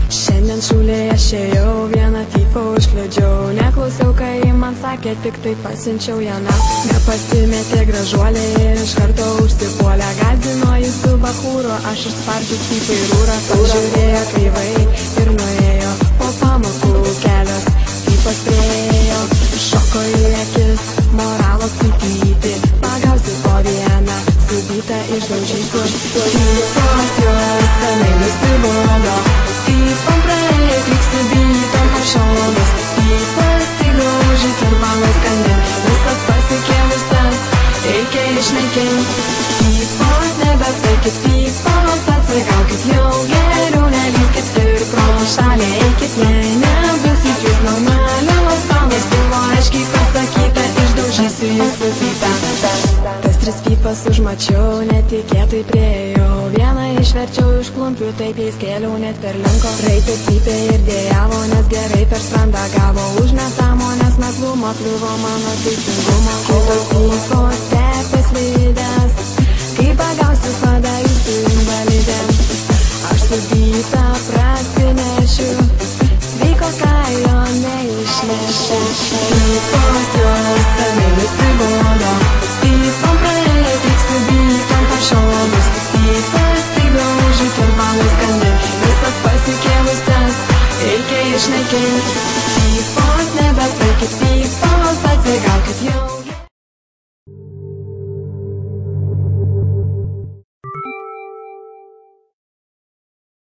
Šiandien šūlėje šėjau, vieną typą užkliudžiau. Neklausiau, kai man sakė, tik tai pasiunčiau jame. Nepasimetė gražuolė ir iš karto užsipuolė. Gąsdino jis su bachūru, aš išspardžiu typą į rūrą. Pažiūrėjo kreivai ir nuėjo po pamokų kelias. Typas priejo, šoko į akis, moralo skaityti. Pagausiu po vieną, subytą išdaužysiu. Typas jos senai nusibodo. Typam praeik, lyg subytam pašonas. Typas įgraužė kirbalas kandė. Visas pasikėlusias, reikia išnaikinti. Typos nebetaikit, typos atsigaukit. Jau geriau nelyskit ir pro šalį eikit. Jei nebusit jūs normalios panos, buvo aiškiai pasakyta, išdaužysiu jūsų typą. Tas 3 pipas užmačiau, netikėtai priejau. Vieną išverčiau iš klumpių, taip jais kėliau net per linko. Raitė cypė ir dėjavo, nes gerai per sprandą gavo. Už nesąmonės naklumo kliuvo mano teisingumo. Kitos pykos stepės lydės, kai pagausiu padarysiu invalidėm. Aš subytą prasinešiu, sveiko kailio neišnešiu.